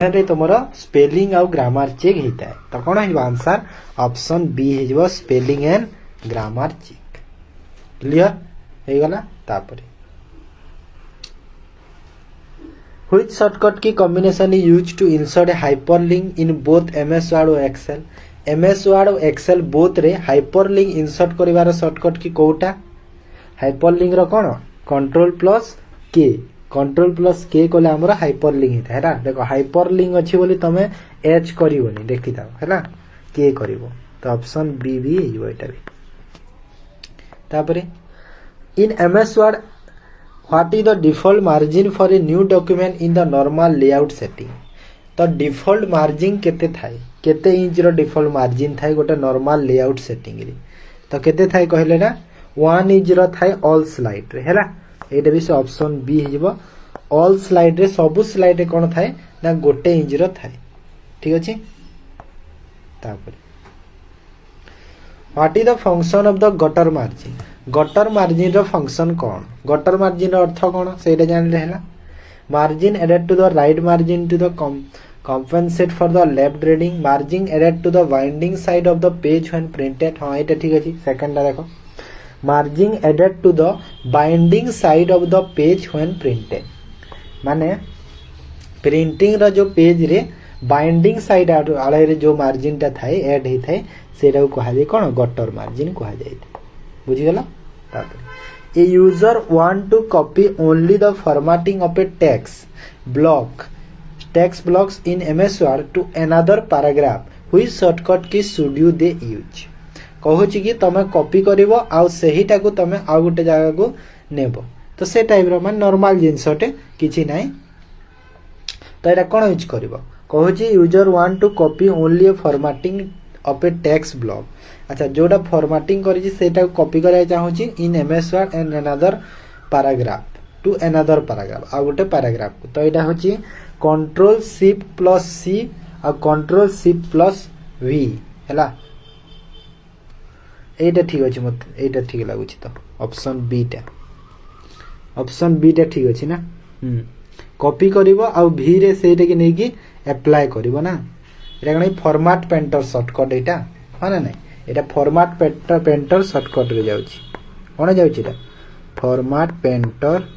तुम स्पेलिंग आउ grammar check होता है तो कौन हो आंसर ऑप्शन बी हो spelling and grammar check. Clear हो गला। तापरे which shortcut key combination is used to insert a hyperlink in both MS Word और एक्सेल। एमएस वर्ड और एक्सेल बोथ रे हाइपरलिंक इंसर्ट करिवार शॉर्टकट की कोटा hyperlink रो कोन control plus K control plus K कोले हमर हाइपरलिंक हिता हैला। देखो हाइपरलिंक अछि बोली तमे एच करिवोनी देखि थाओ हैला के करिवो तो ऑप्शन बी भी हिजो एटा भी। तापरे इन MS Word what is the default margin for a new document in the normal layout setting. तो डिफॉल्ट मार्जिन केते थाए केते इंच रो डिफॉल्ट मार्जिन थाए गोटे नॉर्मल लेआउट सेटिंग रे तो केते थाए कहले ना 1 इंच रो थाए ऑल स्लाइड रे हैला। एटा भी से ऑप्शन बी हिजबो ऑल स्लाइड रे सबु स्लाइड रे कोन थाए ना गोटे इंच रो थाए। ठीक अछि। तापर what is the function of the gutter margin. Gutter margin रो फंक्शन कोन गटर मार्जिन रो अर्थ कोन सेटा जान लेहला। Margin added to the right margin to the compensate for the left reading margin added to the binding side of the page when printed। हां एटा ठीक अछि। सेकंड ला देखो margin added to the binding side of the page when printed माने printing रो जो page रे binding side आले रे जो मार्जिन ता थाए ऐड हे थाए सेटा को कहा जाय कोन गटर मार्जिन कहा जाय। बुझि गेला। तापर a user want to copy only the formatting of a text blocks in MS Word to another paragraph which shortcut key should you they use. कहूची कि तमे कॉपी करिवो आ सेहीटा को तमे आ गुटे जगह को नेबो तो से टाइप रो मान नॉर्मल जिंसटे किछि नाही तो एटा कोन यूज करिवो कहूची user want to copy only a formatting of a text block. अच्छा जोटा फॉर्मेटिंग करिछि सेटा को कॉपी करय चाहूची in MS Word and another paragraph to another paragraph आ गुटे पैराग्राफ को तो एटा होची कंट्रोल शिफ्ट प्लस सी आ कंट्रोल शिफ्ट प्लस वी हैला। एटा ठीक अछि मत एटा ठीक लागुछि तो ऑप्शन बी टा ठीक अछि ना। कॉपी करिवो आ भी रे सेटा के नै कि अप्लाई करिवो ना एटा कनै फॉर्मेट पेंटर शॉर्टकट एटा हां ना नै एटा फॉर्मेट पेंटर शॉर्टकट रे जाउछि कोन जाउछि एटा फॉर्मेट पेंटर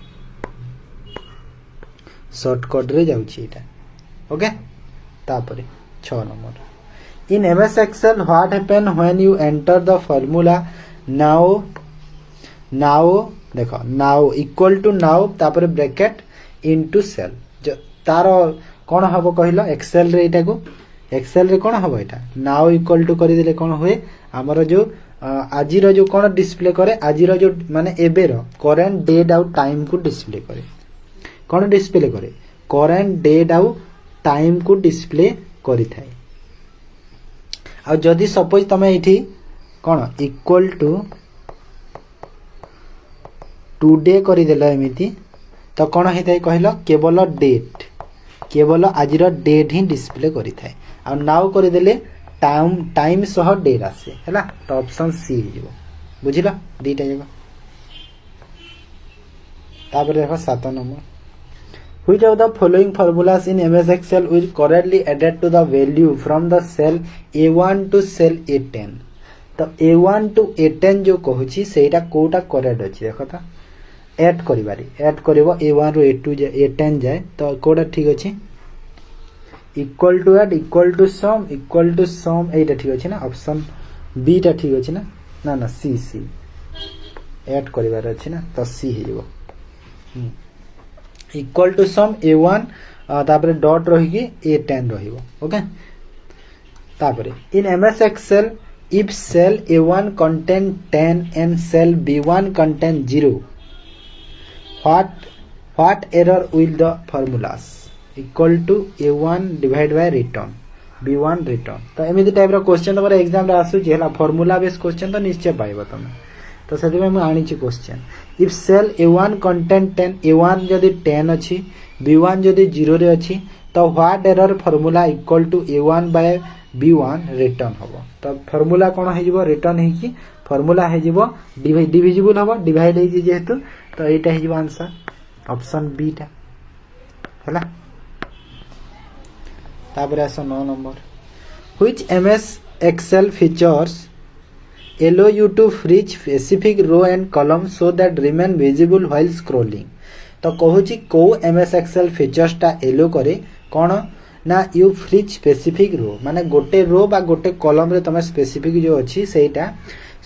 शॉर्टकट रे जाउछि एटा ओके। तापरे 6 number in MS Excel what happen when you enter the formula now देखो now equal to now तापर ब्रैकेट into cell जो तार कोन हबो कहिलो एक्सेल रे एटा को एक्सेल रे कोन हबो एटा now equal to करि देले कोन होए हमर जो आजि रो जो कोन डिस्प्ले करे आजि रो जो माने एबे रो करंट डेट आउ टाइम को डिस्प्ले करे कोन डिस्प्ले करे करंट डेट आउ टाइम को डिस्प्ले करि थाए। आ जदि सपोज तमे इठी कोन इक्वल टू टुडे करि देला एमिति तो कोन हेतै कहलो केवल डेट केवल आजिर डेट ही डिस्प्ले करि थाए आ नाउ करि देले टाइम सह डेट आसे हैला तो ऑप्शन सी हिजो बुझिला दीटा जगह। तापर देखो 7 number which of the following formulas in MS Excel is correctly added to the value from the cell A1 to cell A10। तो A1 to A10 जो कहूची सेटा कोटा करेक्ट अछि देखो त ऐड करिबारी ऐड करबो A1 रो A2 A10 जाय तो कोटा ठीक अछि equal to add equal to sum एटा ठीक अछि ना ऑप्शन बी टा ठीक अछि ना ना ना सी ऐड करिबार अछि ना तो सी हिजो इक्वल टू सम A1 तापरे डॉट रहिकी A10 रहिबो ओके। तापरे इन MS Excel if cell A1 contain 10 and cell B1 contain 0 what error will the formulas equal to A1 divided by return B1 return। तो एमिति type रो question तमरे exam रे आसु जेला formula base question तो निश्चय पाइबो तमे तो सेति में आनी छी question if cell A1 content 10 A1 जदि 10 अछि B1 जदि 0 रे अछि तो what error formula equal to A1 by B1 return होबो तो फार्मूला कोन हे जिवो रिटर्न हे कि फार्मूला हे जिवो डिविजिबल होबो डिवाइड हे जेहेतु तो एटा हे जिवो आंसर ऑप्शन बी टा हैला। तापर आस 9 number which MS Excel features allow you to freeze specific row and column so that remain visible while scrolling। तो कहूची को एमएस एक्सेल फीचर्स टा एलो करे कौन ना यू फ्रीज स्पेसिफिक रो माने गोटे रो बा गोटे कॉलम रे तमे स्पेसिफिक जो अछि सेटा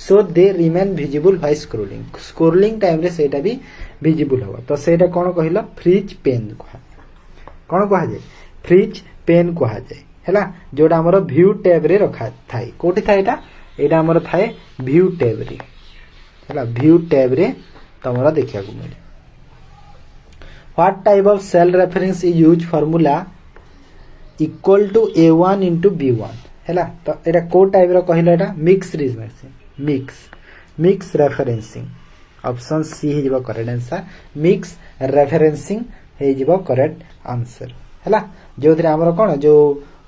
so they remain visible while scrolling scrolling time रे सेटा भी विजिबल हो तो सेटा कोन कहिलो फ्रीज पेन कोन कहा जाय फ्रीज पेन कहा जाय हैला जोडा हमर व्यू टैब रे रखा थाई कोठी थाई एटा एटा हमर थाए व्यू टैब रे हैला व्यू टैब रे तमरा देखिया को मिले what type of cell reference is use formula equal to a1 into b1 हैला तो एटा को टाइप रो कहिलो एटा mix reasoning mix referencing option C हे जबो करेक्ट आंसर मिक्स रेफरेंसिंग हे जबो करेक्ट आंसर हैला जो थरे हमर कोन जो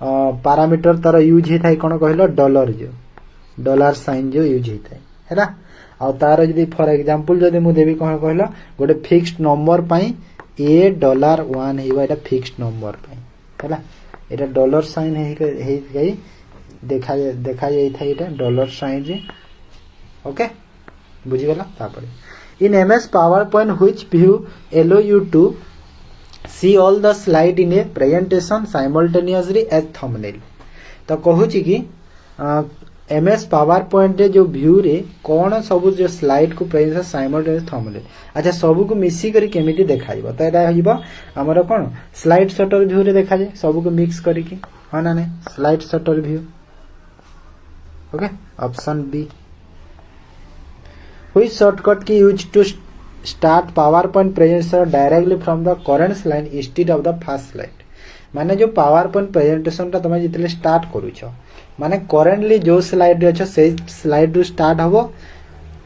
पैरामीटर तार यूज हे थाई कोन कहिलो डॉलर जो डॉलर साइन जो यूज होता है हैला आ तार जदी फॉर एग्जांपल जदी मु देबी कोन कहलो गोटे फिक्स्ड नंबर पई $1 हेबा एटा फिक्स्ड नंबर पई हैला एटा डॉलर साइन हे गई देखा जाई था एटा डॉलर साइन रे ओके बुझी गेला तापर इन MS power point which view allow you to see all the slide in a presentation simultaneously as thumbnail तो कहूची कि एमएस पावर पॉइंट रे जो व्यू रे कोन सब जो स्लाइड को प्रेजेंट साइमल्टेनियस थंबनेल अच्छा सब को मिसी करी केमिति देखाइबो तो एटा हिबो हमर कोन स्लाइड शटर व्यू रे देखा जाय सब को मिक्स करी कि हा ना ने slide sorter view okay option B which shortcut key use to start PowerPoint presentation directly from the current slide instead of the first slide माने जो पावर पॉइंट प्रेजेंटेशन ता तमे जितले स्टार्ट करूछो माने करेंटली जो स्लाइड रे छ से स्लाइड रु स्टार्ट हबो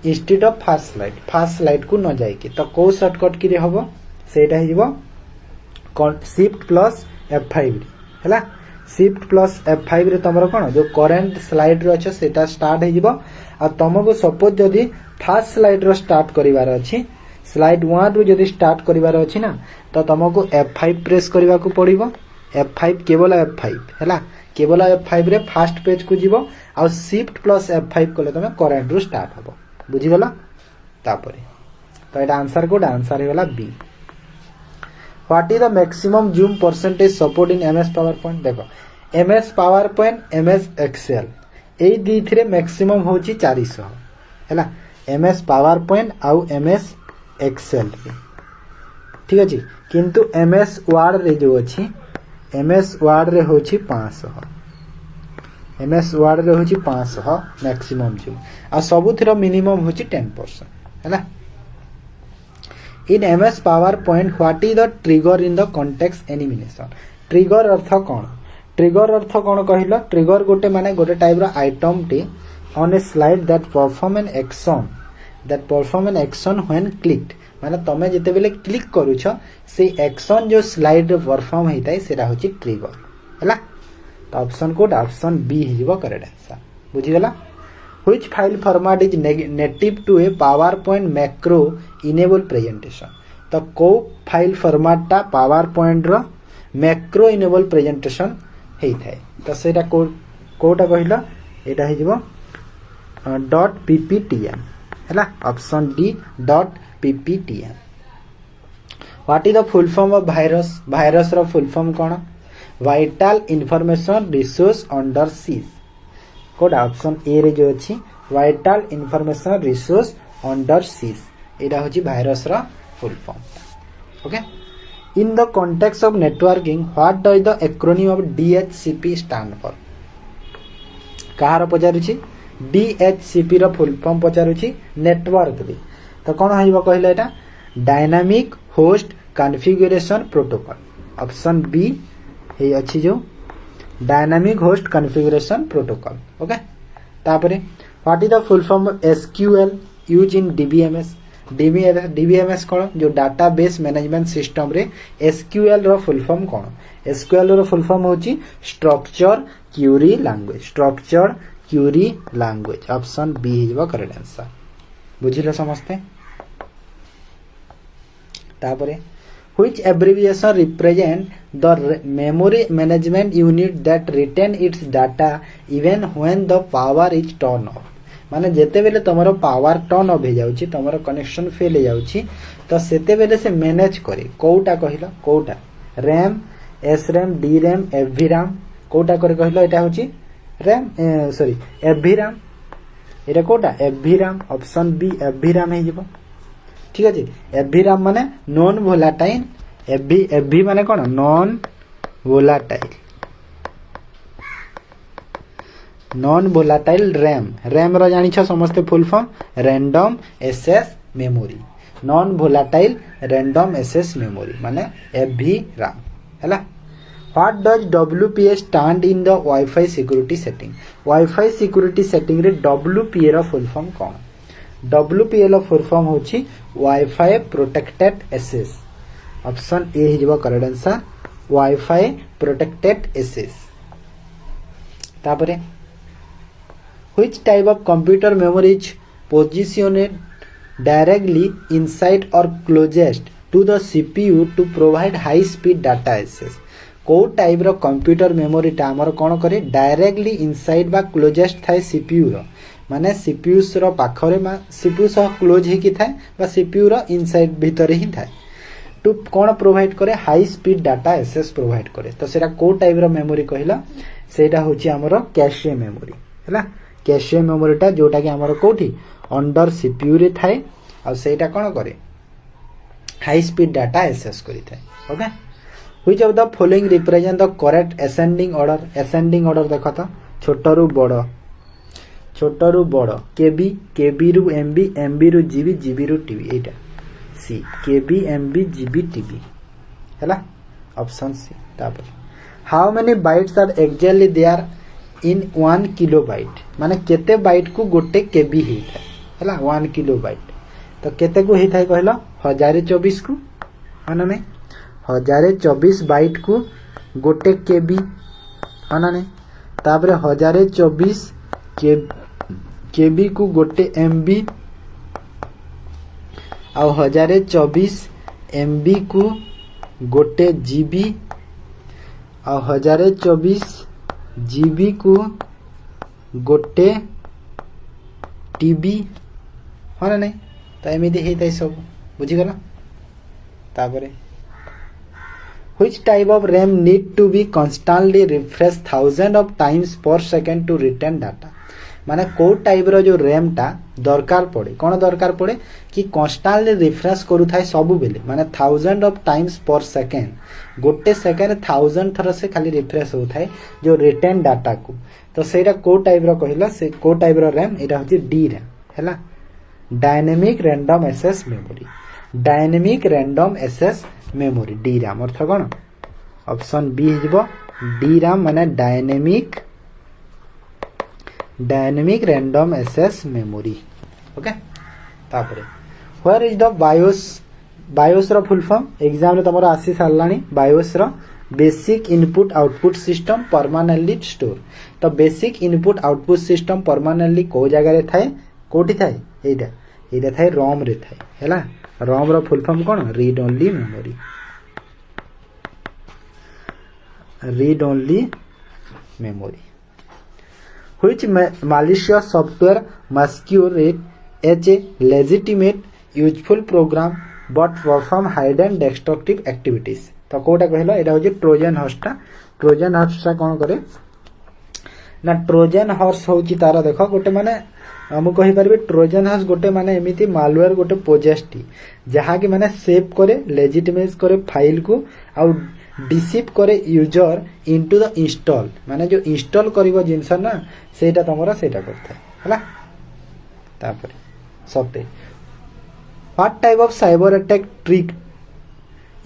इंस्टेड ऑफ फर्स्ट स्लाइड को न जाय कि तो को शॉर्टकट की रे हबो सेटा हे जिवो शिफ्ट प्लस F5 हैला शिफ्ट प्लस F5 रे तमरो कोन जो करेंट स्लाइड रे छ सेटा स्टार्ट हे जिवो आ तमको सपोज जदी फर्स्ट स्लाइड रो स्टार्ट करिवार अछि स्लाइड 1 रु जदी स्टार्ट करिवार अछि ना तो तमको F5 प्रेस करबा को पड़िबो F5 केवल F5 हैला केवल F5 रे फर्स्ट पेज को जीवो आ शिफ्ट प्लस F5 कले तमे करेंट रु स्टार्ट हबो बुझी गेला तापरे तो एटा आंसर कोड आंसर हे वाला B what is the maximum zoom percentage support in MS PowerPoint देखो MS PowerPoint MS Excel एई दी थरे मैक्सिमम होची 400 हैला एमएस पावर पॉइंट आउ एमएस एक्सेल ठीक अछि किंतु एमएस वर्ड रे जो अछि एमएस वर्ड रे होची 500 एमएस वर्ड रे होची 500 मैक्सिमम जो आ सबु थरो मिनिमम होची 10% हैला in MS PowerPoint what is the trigger in the context animation trigger अर्थ कोन कहिलो ट्रिगर गोटे माने गोटे टाइप रो आइटम टी on a slide that perform an action when clicked माने तमे जते बेले क्लिक करूछ से एक्शन जो स्लाइड रे परफॉर्म हेताय सेरा होची ट्रिगर हैला तो ऑप्शन कोड ऑप्शन बी हिजबो करेक्ट आंसर बुझी गेला which file format is native to a PowerPoint macro enable presentation तो को फाइल फॉर्मेट ता पावर पॉइंट रो मैक्रो इनेबल प्रेजेंटेशन हेताय तो सेटा कोटा कहिला एटा हिजबो .pptm हैला option D .pptm what is the full form of virus रो फुल फॉर्म कोन vital information resource under seize कोड ऑप्शन ए रे जो अछि vital information resource under seize एटा होची वायरस रो full form okay in the context of networking what does the acronym of DHCP stand for कहार पचारुछि DHCP रो फुल फॉर्म पचारुछि नेटवर्क रे तो कोन हइबो कहले एटा dynamic host configuration protocol option B हे अछि जो dynamic host configuration protocol okay तापरे what is the full form of SQL use in DBMS कोन जो डाटाबेस मैनेजमेंट सिस्टम रे SQL रो फुल फॉर्म कोन SQL रो फुल फॉर्म होची structure query language option B हिजबो करेक्ट आंसर बुझिले समझते तापरे Which abbreviation represent the memory management unit that retain its data even when the power is turned off? माने जेते बेले तमरो पावर टर्न ऑफ हो जाउची तमरो कनेक्शन फेल हो जाउची तो सेते बेले से मैनेज करे कोउटा कहिलो कोउटा RAM S RAM D RAM NV RAM कोउटा करे कहिलो एटा होची रैम सॉरी एफवी रैम एटा कोउटा NV RAM option B NV RAM हे जिवो ठीक अछि एफवी रैम माने नॉन वोलाटाइल एफवी माने कोन नॉन वोलाटाइल रैम रो जानि छ समस्त full form random access memory non volatile random access memory माने एफवी रैम हैला what does WPA stand in the wifi security setting Wi-Fi security setting रे WPA रो फुल फॉर्म कोन WPA रो फुल फॉर्म होची Wi-Fi protected access option A हिजबो correct answer Wi-Fi protected access तापरे which type of computer memory is positioned directly inside or closest to the CPU to provide high speed data access को type रो computer memory टा हमर कोन करे directly inside बा closest थाय CPU रो माने CPU रो पाखरे मा CPU सह क्लोज हे कि थाय बा CPU रो इनसाइड भीतर ही थाय टू कोन प्रोवाइड करे high speed data access provide करे तो सेटा को टाइप रो मेमोरी कहिला सेटा होची हमर कैशे मेमोरी हैला कैशे मेमोरी टा जोटा कि हमर कोठी अंडर CPU रे थाय आ सेटा कोन करे हाई स्पीड डाटा एक्सेस करि थाय okay which of the following represent the correct ascending order देखो तो छोटरू बड़ केबी रु एमबी रु जीबी रु टीबी एटा C KB MB GB TB हैला ऑप्शन सी तापर how many bytes are actually there in 1 kilobyte माने केते बाइट को गोटे केबी हे हैला 1 किलोबाइट तो केते को हे थाय कहलो 1024 को माने में 1024 बाइट को गोटे केबी माने ने तापर 1024 केबी को गोटे एमबी आ 1024 एमबी को गोटे जीबी आ 1024 जीबी को गोटे टीबी हाँ ना तो एमती होता है सब बुझीगल तापरे which type of RAM need to be constantly refreshed thousands of times per second to retain data माने को टाइप रो जो रैम टा दरकार पड़े कोन दरकार पड़े कि कांस्टेंटली रिफ्रेश करू थाए सब बेले माने 1000 ऑफ टाइम्स पर सेकंड गोटे सेकंड 1000 थर से खाली रिफ्रेश हो थाए जो रिटेन डाटा को तो सेटा को टाइप रो कहिला से को टाइप रो रैम एटा होची डी रैम हैला dynamic random access memory D RAM अर्थ कोन ऑप्शन बी हिजबो डी रैम माने dynamic random access memory okay तापरे व्हेयर इज द बायोस रो फुल फॉर्म एग्जाम रे तमरो आसी सारलानी बायोस रो basic input output system permanently store तो basic input output system permanently को जगह रे थाए कोठी थाए एटा थाए रोम रे थाए हैला रोम रो फुल फॉर्म कोन read only memory which malicious software masquerade as a legitimate useful program but perform hidden destructive activities तो कोटा कहलो एटा होजे ट्रोजन हॉर्स कोन करे ना ट्रोजन हॉर्स होची तारा देखो गोटे माने हम कहि परबे ट्रोजन हॉर्स गोटे माने एमिति मालवेयर गोटे पोजेस्टी जहा कि माने सेव करे लेजिटिमेट करे फाइल को आ डिसिप करे यूजर इनटू द इंस्टॉल माने जो इंस्टॉल करिवो जिंस ना सेटा तमरा सेटा करथा हला तापरे सते what type of cyber attack trick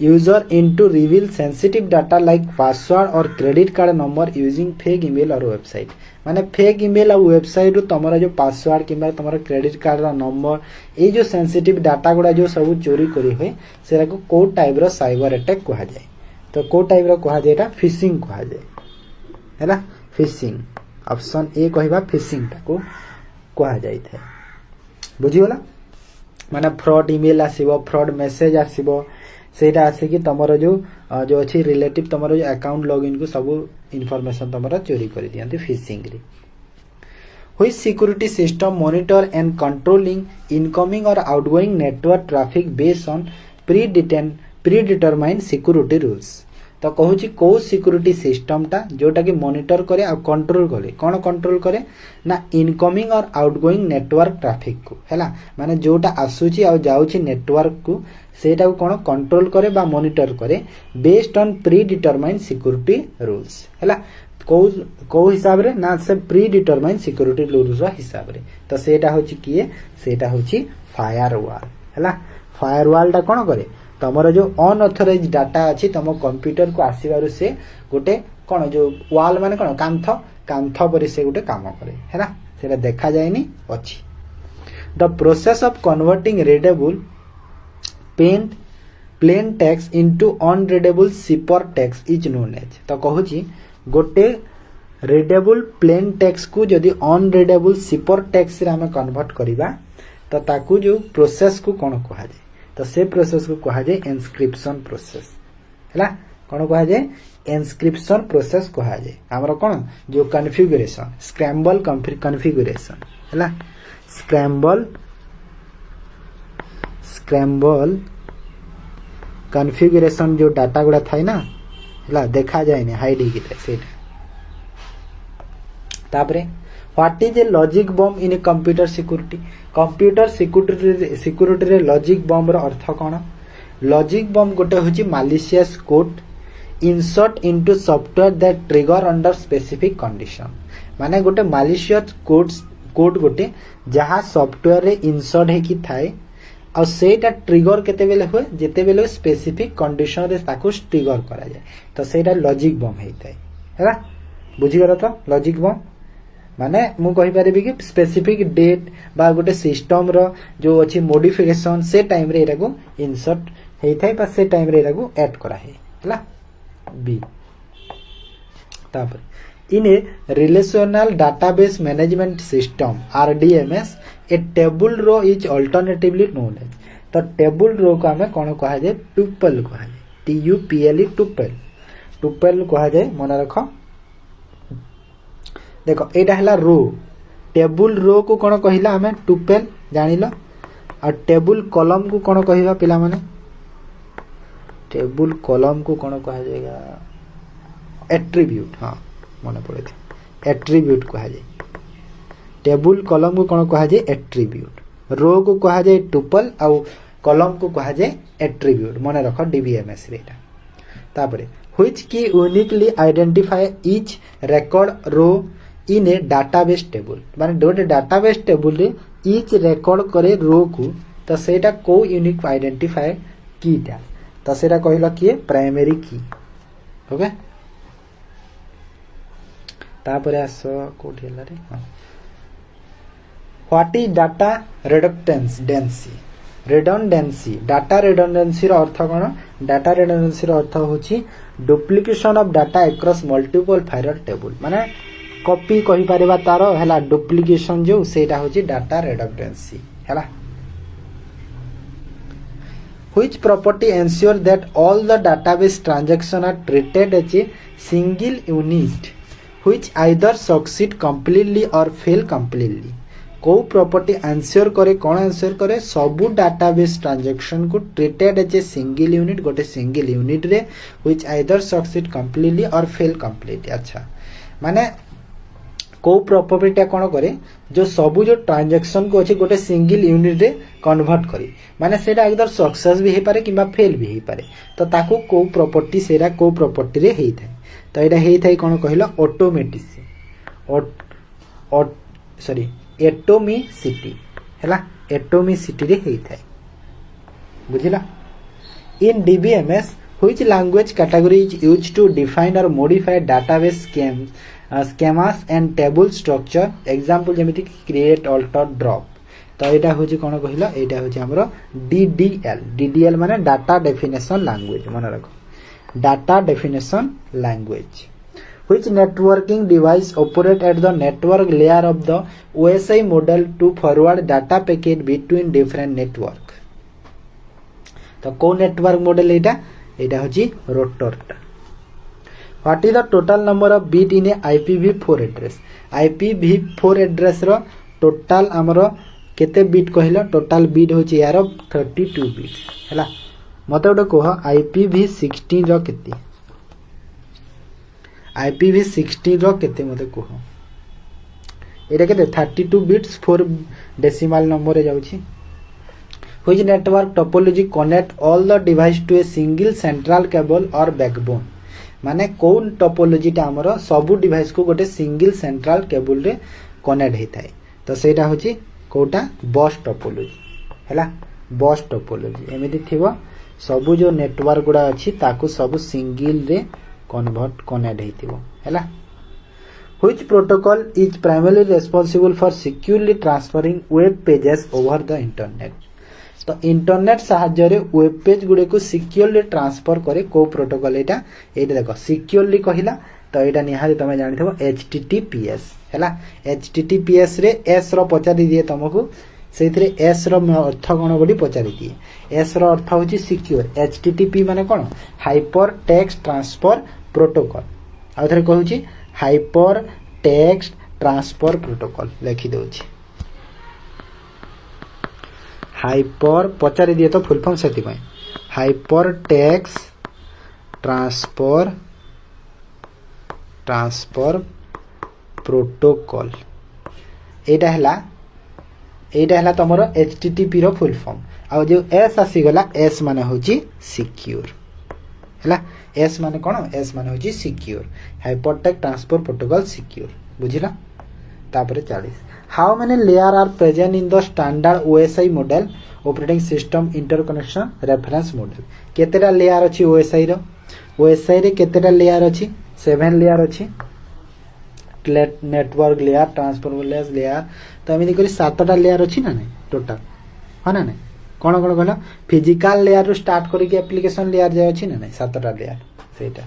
user into reveal sensitive data like password or credit card number using fake email or website माने फेक ईमेल और वेबसाइट रो तमरा जो पासवर्ड किबा तमरा क्रेडिट कार्ड रो नंबर ए जो सेंसिटिव डाटा गुडा जो सब चोरी करी होय सेरा को कोड टाइप रो साइबर अटैक कहा जाय तो को टाइप रो कहा जाय एटा फिशिंग कहा जाय हैला फिशिंग ऑप्शन ए कहबा फिशिंग ता को कहा जाय थे बुझियोला माने फ्रॉड ईमेल आसीबो फ्रॉड मेसेज आसीबो सेटा आसिकी तमरो जो जो अच्छी रिलेटिव तमरो जो अकाउंट लॉगिन को सब इनफॉरमेशन तमरो चोरी कर दियंती फिशिंग रे। Which security system monitor and controlling incoming or outgoing network traffic based on predetermined security rules? तो कहूँ कौ सिक्यूरिटी सिस्टम टा जोटा कि मॉनिटर करे और कंट्रोल करे कौन कंट्रोल करे ना इनकमिंग और आउटगोइंग नेटवर्क ट्रैफिक को हैला माने जोटा आसुची और जाउची नेटवर्क को सेटा को कौन कंट्रोल करे बा मॉनिटर करे based on pre determined security rules हैला कौ हिसाब रे ना से प्री डिटरमाइंड सिक्यूरिटी रूल्स हिसाब रे। तो सेटा होची किए सेटा होची फायरवॉल हैला। फायरवॉल टा कौन करे तमरो जो अनऑथराइज्ड डाटा अछि तम कंप्यूटर को आसीबारु से गोटे कौन जो वॉल माने कौन कांथ पर से गोटे काम करे हैला सेटा देखा जायनी अछि। The process of converting readable plain text into unreadable cipher text is known as. तो कहूची गोटे रीडेबल प्लेन टेक्स्ट को जदि अनरीडेबल सिपर टेक्स्ट रे हमें कन्वर्ट करिबा तो ताकू जो प्रोसेस को कौन कहा जाए तो से प्रोसेस को कहा जाए एन्स्क्रिप्शन प्रोसेस हैला। कौन कहा जाए एन्स्क्रिप्शन प्रोसेस कहा जाए हमरो कौन जो कॉन्फ़िगरेशन स्क्रैम्बल कॉन्फ़िगरेशन हैला। स्क्रैम्बल कॉन्फ़िगरेशन जो डाटा गुड़ा थाई ना हैला देखा जाए ने हाइड ही किते सेटा। तापरे what is a logic bomb in a computer security रे लॉजिक बॉम्ब रो अर्थ कोन लॉजिक बॉम्ब गोटे होची malicious code insert into software that trigger under specific condition माने गोटे मालिशियस कोड गोटे जहां सॉफ्टवेयर रे इंसर्ट हे कि थाए और सेटा ट्रिगर केते बेले होय जेते बेले स्पेसिफिक कंडीशन रे ताको ट्रिगर करा जाए तो सेटा लॉजिक बॉम्ब हेताय हैला। बुझी गलो तो लॉजिक बॉम्ब माने मु कहि परिबी कि स्पेसिफिक डेट बा गोटे सिस्टम रो जो अछि मॉडिफिकेशन से टाइम रे एटा को इंसर्ट हेथाय बा से टाइम रे एटा को ऐड करा है हैला। बी तापर in a relational database management system RDMS a table रो इज अल्टरनेटिवली नोन एज। तो टेबल रो को हमें कौन कहा जाए टुपल कहा जाए TUPLE टुपल कहा जाए मन रख। देखो एटा हला रो टेबल रो को कौन कहिला हमें टुपल जानिलो और टेबल कॉलम को कौन कहिबा पिला माने टेबल कॉलम को कौन कहा जाएगा एट्रीब्यूट हाँ मन पड़े एट्रीब्यूट कहा जाए टेबल कॉलम को कौन कहा जाए एट्रीब्यूट रो को कहा जाए टुपल और कॉलम को कहा जाए एट्रीब्यूट मन रख DBMS रे। तापरे व्हिच की यूनिकली आइडेंटिफाई ईच रिकॉर्ड रो इन ए डाटाबेस टेबल माने गोटे डाटाबेस टेबल रे ईच रिकॉर्ड करे रो को तो सेटा को यूनिक आइडेंटिफाई कीटा तो सेटा कहला कि प्राइमरी की ओके। तापरे आस कोठी हला रे हां what is data redundancy data redundancy रो अर्थ कोन डाटा रिडंडेंसी रो अर्थ होची duplication of data across multiple file table माने कॉपी कहि परबा तार हला डुप्लीकेशन जो सेटा होची डाटा रिडंडेंसी हला। Which property ensure that all the database transactions are treated as a single unit which either succeed completely or fail completely? को प्रॉपर्टी आंसर करे कौन आंसर करे सबु डाटाबेस ट्रांजैक्शन को treated as a single unit गोटे single unit रे which either succeed completely or fail completely. अच्छा माने को प्रॉपर्टी कौन करे जो सबु जो ट्रांजैक्शन को अछि गोटे सिंगल यूनिट रे कन्वर्ट करी माने सेटा आइदर सक्सेस भी हे पारे किबा फेल भी हे पारे तो ताको को प्रॉपर्टी सेरा को प्रॉपर्टी रे हेइ थाय तो एटा हेइ थाय कौन कहिलो ऑटोमेटिसी सॉरी एटोमिसिटी हैला एटोमिसिटी रे हेइ थाय बुझिला। इन DBMS which language category is used to define or modify database schemas and table structure example जेमिति create alter drop तो एटा होची कोन कहिला एटा होची हमरो DDL माने डाटा डेफिनेशन लैंग्वेज मन रखो data definition language which networking device operate at the network layer of the OSI model to forward data packet between different network तो को नेटवर्क मॉडल एटा होची रोटरटा। What is the total number of bit in a IPv4 address. IPv4 address रो total हमरो केते bit कहलो total bit होची यार 32 बिट्स हैला। मते ओटा कह IPv16 रो केते IPv16 रो केते मते कह एटा केते 32 बिट्स 4 डेसिमल नंबर रे जाउची। Which network topology connect all the device to a single central cable or backbone. माने कोन टोपोलॉजी हमरो सब डिवाइस को गोटे सिंगल सेंट्रल केबल रे कनेक्ट हेताय तो सेटा होची कोटा बस टोपोलॉजी हैला। बस टोपोलॉजी एमिति थिबो सब जो नेटवर्क गुडा अछि ताकू सब सिंगल रे कन्वर्ट कनेक्ट हेतिबो हैला। Which protocol is primarily responsible for securely transferring web pages over the internet. तो इंटरनेट साहाय्य रे वेब पेज गुडे को सिक्योरली ट्रांसफर करे को प्रोटोकॉल एटा देखो सिक्योरली कहिला तो एटा निहारी तमे जानिथबो HTTPS हैला। HTTPS रे S रो पचारि दिए तुमको सेथिरे S रो अर्थ कोन बोली पचारि दिए। S रो अर्थ होची सिक्योर। HTTP माने कोन हाइपर टेक्स्ट ट्रांसफर प्रोटोकॉल। आ थरे कहूची हाइपर टेक्स्ट ट्रांसफर प्रोटोकॉल लिखि दोची। हाइपर पचारि दिए तो फुल फॉर्म सेति पय हाइपर टेक्स्ट ट्रांसफर प्रोटोकॉल एटा हैला तमरो HTTP रो फुल फॉर्म। आ जो S आसी गला S माने होची सिक्योर हैला। S माने कोन S माने होची secure hyper text transfer protocol secure बुझिला। तापरे 40 how many layer are present in the standard OSI model operating system interconnection reference model. केतेटा लेयर अछि OSI रो OSI रे केतेटा लेयर अछि 7 लेयर अछि। नेटवर्क लेयर ट्रांसफॉर्मर लेयर तो एमिति करी 7टा लेयर अछि ना नै टोटल हा ना नै कोन कोन कहला फिजिकल लेयर रो स्टार्ट करी के एप्लीकेशन लेयर जाय अछि ना नै 7टा लेयर सेटा।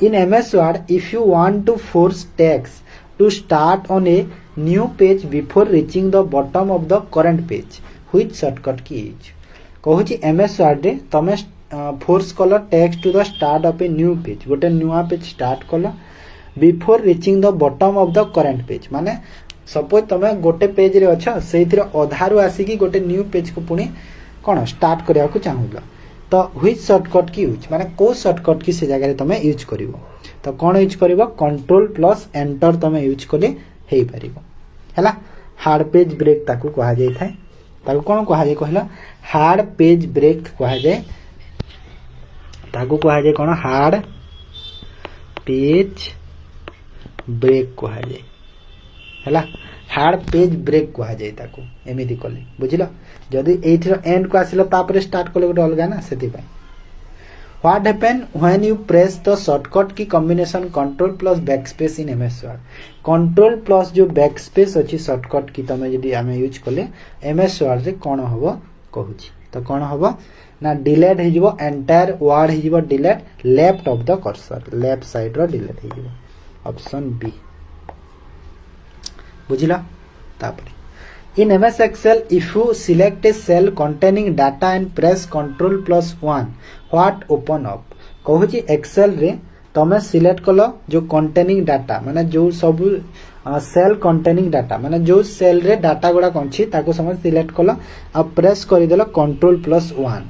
इन MS Word if you want to force text to start on a new page before reaching the bottom of the current page which shortcut key is। कहूची MS Word रे तमे force कलो text to the start of a new page गोटे नुआ page start कलो before reaching the bottom of the current page. माने suppose तमे गोटे page रे अछ सेथिरे अधारु आसीकी गोटे न्यू पेज को पुनी कोन स्टार्ट करिया को चाहुला तो व्हिच शॉर्टकट की यूज माने को शॉर्टकट की से जगह रे तमे यूज करिवो तो कोन यूज करिवो कंट्रोल प्लस एंटर तमे यूज कले हेई परिवो हैला। हार्ड पेज ब्रेक ताकू कहा जाय थाय ताकू कोन कहा जाय कहला हार्ड पेज ब्रेक कहा जाय ताकू कहा जाय कोन हार्ड पेज ब्रेक कहा जाय हैला। हार्ड पेज ब्रेक कहा जाय ताकू एमिति कले बुझिलो। जदी एथिरो एंड को आसिलो तापरे स्टार्ट कले गोटे अलगा ना सेति पय। What happen when you press the shortcut key combination control plus backspace in MS Word। Control plus जो बैकस्पेस अछि शॉर्टकट की तमे जदी आमे यूज कले MS Word रे कोन होबो कहूची तो कोन होबो ना डिलीट हे जिवो एंटायर वर्ड हे जिवो delete left of the cursor left side रो डिलीट हे जिवो ऑप्शन बी बुझिला। तापरे in MS Excel if you select a cell containing data and press Ctrl plus 1 what open up। कहूची Excel रे तमे सिलेक्ट कलो जो कंटेनिंग डाटा माने जो सब सेल कंटेनिंग डाटा माने जो सेल रे डाटा गुडा कोनछि ताको समझ सिलेक्ट कलो आ प्रेस करि देलो Ctrl plus 1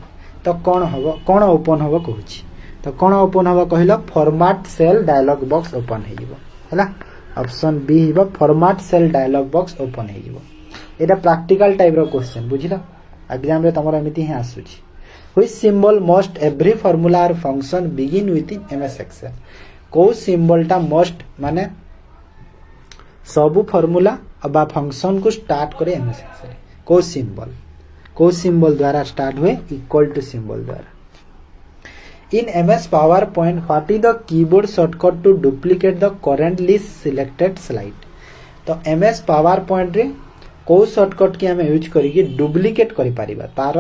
तो कोन होबो कोन ओपन होबो कहूची तो कोन ओपन होबो कहिलो format cell dialog box open हे जिवो हैला। ऑप्शन बी हिबो format cell dialog box open हे जिवो। एटा प्रैक्टिकल टाइप रो क्वेश्चन बुझिला एग्जाम रे तमरो एमिति ही आसुची। Which symbol must every formula or function begin with in MS Excel। को सिंबल टा मस्ट माने सब फार्मूला बा फंक्शन को स्टार्ट करे MS Excel को सिंबल द्वारा स्टार्ट हुए इक्वल टू सिंबल द्वारा। In MS PowerPoint what is the keyboard shortcut to duplicate the currently selected slide. तो MS PowerPoint रे को शॉर्टकट की हमें यूज करिके डुप्लीकेट करि परिबा तार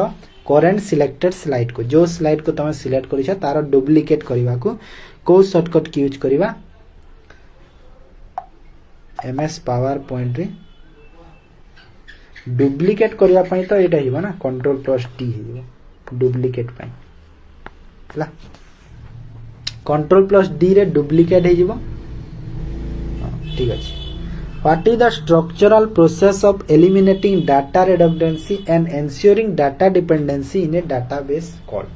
करेंट सिलेक्टेड स्लाइड को जो स्लाइड को तमे सिलेक्ट करिछ तार डुप्लीकेट करबा को शॉर्टकट की यूज करिबा MS PowerPoint रे डुप्लीकेट करिया पई तो एटा हिबो ना कंट्रोल प्लस टी हिबो डुप्लिकेट पाई हला कंट्रोल प्लस डी रे डुप्लिकेट हे जीवो ठीक अछि What is the structural process of eliminating data redundancy and ensuring data dependency in a database called?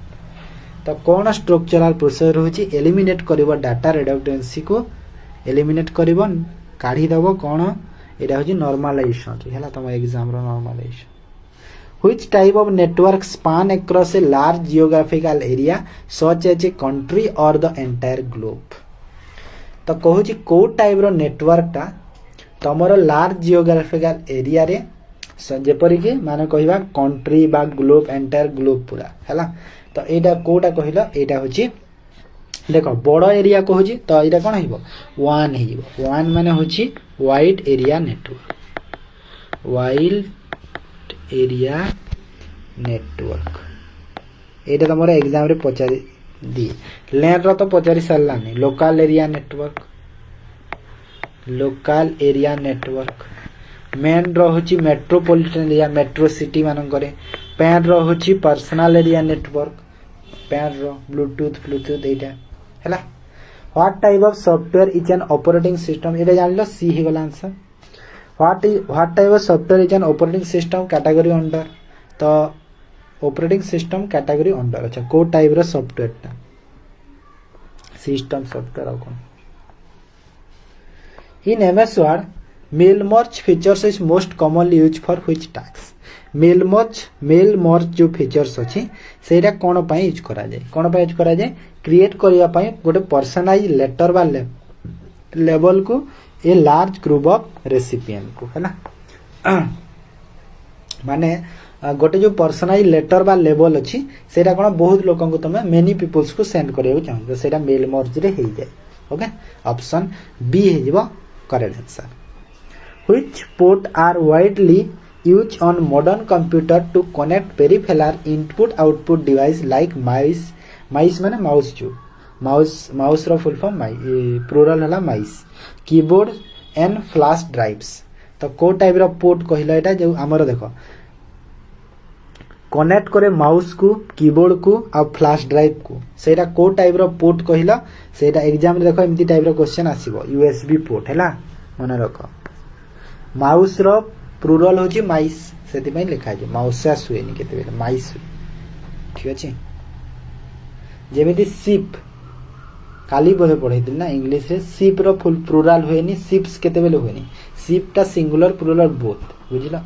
तो कौन स्ट्रक्चरल प्रोसेस रहुची एलिमिनेट करिवो डाटा रिडंडेंसी को एलिमिनेट करिवो काढी दबो कौन एटा होची नॉर्मलाइजेशन हैला तम एग्जाम रो normalization which type of network span across a large geographical area such as a country or the entire globe तो कहूची को टाइप रो नेटवर्क ता तमरो लार्ज जियोग्राफिकल एरिया रे जेपरि कि माने कहिबा कंट्री बा ग्लोब एंटायर ग्लोब पूरा हैला तो एटा कोटा कहिला एटा होची देखो बड़ एरिया कहूची तो एटा कोन हिबो 1 हिबो 1 माने होची wide area network wide area network एटा तमरो एग्जाम रे पचारि दी लेन रो तो पचारि सरलानी local area network local area network MAN रहुची मेट्रोपॉलिटन एरिया मेट्रो सिटी मानन करे पैन रहुची पर्सनल एरिया नेटवर्क पैन रो ब्लूटूथ एटा हैला what type of software is an operating system एटा जानलो सी ही गला answer what type of software is an operating system category under तो ऑपरेटिंग सिस्टम कैटेगरी अंडर अच्छा को टाइप रो सॉफ्टवेयर ता system software cone In MS Word, mail merge features is most commonly used for which tasks? mail merge जो features अछि सेटा कोन पय use करा जाय कोन पय यूज करा जाय क्रिएट करिया पय गोटे पर्सनलाइज लेटर बा लेवल को a large group of recipient को हैना माने गोटे जो पर्सनलाइज लेटर बा लेवल अछि सेटा कोन बहुत लोकन को तमे मेनी पीपल्स को सेंड करियो चाहो तो सेटा मेल मर्ज रे हे जाय ओके ऑप्शन बी हे जिवो correct answer which port are widely used on modern computer to connect peripheral input output device like mouse माने माउस जो माउस रो फुल फॉर्म प्लुरल हला माइस कीबोर्ड एंड फ्लैश ड्राइव्स तो को type रो port कहिला एटा जो हमर देखो कनेक्ट करे माउस को कीबोर्ड को और फ्लैश ड्राइव को सेटा को टाइप रो पोर्ट कहिला सेटा एग्जाम रे देखो एमती टाइप रो क्वेश्चन आसीबो यूएसबी पोर्ट हैला मन रखो माउस रो प्लुरल होची माइस सेति पय लिखा जे माउस आसुएनी केते बेले माइस ठीक अछि जेमिति शिप काली बोले पढैतिल ना इंग्लिश रे शिप रो फुल प्लुरल होएनी शिप्स केते बेले होएनी शिप ता सिंगुलर प्लुरल बोथ बुझिला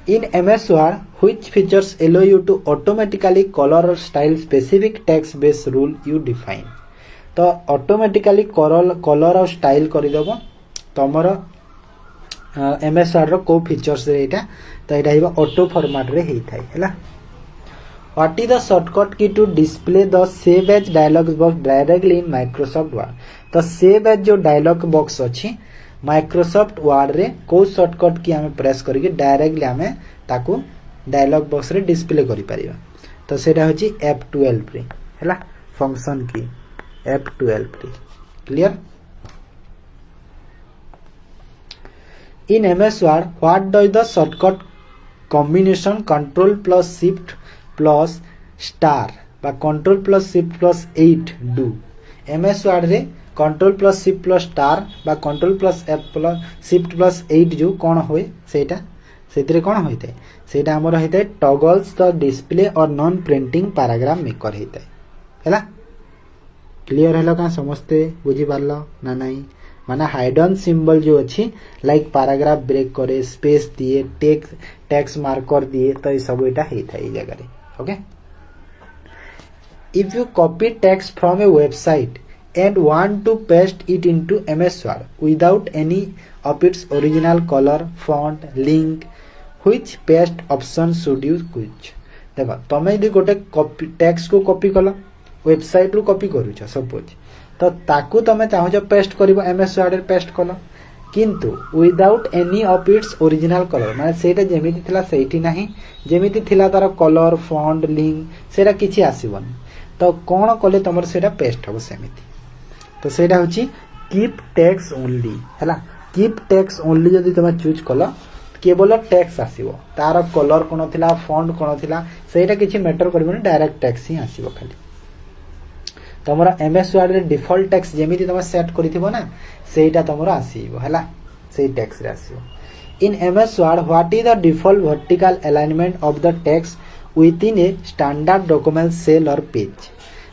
In MS Word, which features allow you to automatically color or style specific text-based rule you define? तो automatically color और style करी दबो तमरो MS Word रो को features रे एटा तो एटा हिबा auto format रे हेई थाई हैला What is the shortcut key to display the save as dialog box directly in Microsoft Word? तो save as जो dialog box अछि माइक्रोसॉफ्ट वर्ड रे को शॉर्टकट की हमें प्रेस करके डायरेक्टली हमें ताको डायलॉग बॉक्स रे डिस्प्ले करि परिबा तो सेटा होची F12 रे हैला फंक्शन की F12 रे clear in MS Word what does the shortcut combination control plus shift plus star बा control plus shift plus 8 do MS Word रे control plus shift plus star बा control plus F plus shift plus 8 जो कोन होय सेटा सेतरे कोन होइते सेटा हमर होइते टॉगल्स द डिस्प्ले और नॉन प्रिंटिंग पैराग्राफ मेकर होइते हैला क्लियर हैला का समझते बुझी पारलो ना नहीं माने हाइडन सिंबल जो अछि लाइक पैराग्राफ ब्रेक करे स्पेस दिए टेक्स्ट मार्कर दिए तो ई सब एटा हेइता ई जगह रे okay if you copy text from A website and want to paste it into MS Word without any of its original color, font, link, which paste option should you choose? देखो तमे यदि गोटे copy text को copy कलो website रू copy करूछ suppose तो ताकू तमे चाहो पेस्ट करिवो MS Word रे पेस्ट कलो किंतु without any of its original colour माने सेटा जेमिति थिला सेठी नाही जेमिति थिला तार कलर फॉन्ट लिंक सेटा किछि आसीबन तो कोन कले तमर सेटा पेस्ट हो सेमिति तो सेटा होची कीप टेक्स्ट ओनली हैला कीप टेक्स्ट ओनली जदी तमे चूज कलो केवल टैक्स आसीबो तार कलर कोन थिला फॉन्ट कोन थिला सेटा किछि मैटर करबोनी डायरेक्ट टैक्स ही आसीबो खाली तमरा एमएस वर्ड रे डिफॉल्ट टैक्स जेमिति तम सेट करिथिबो ना सेटा तमरा आसीबो हला सेई टैक्स रे आसीबो in MS Word what is the default vertical alignment of the text within a standard document cell or page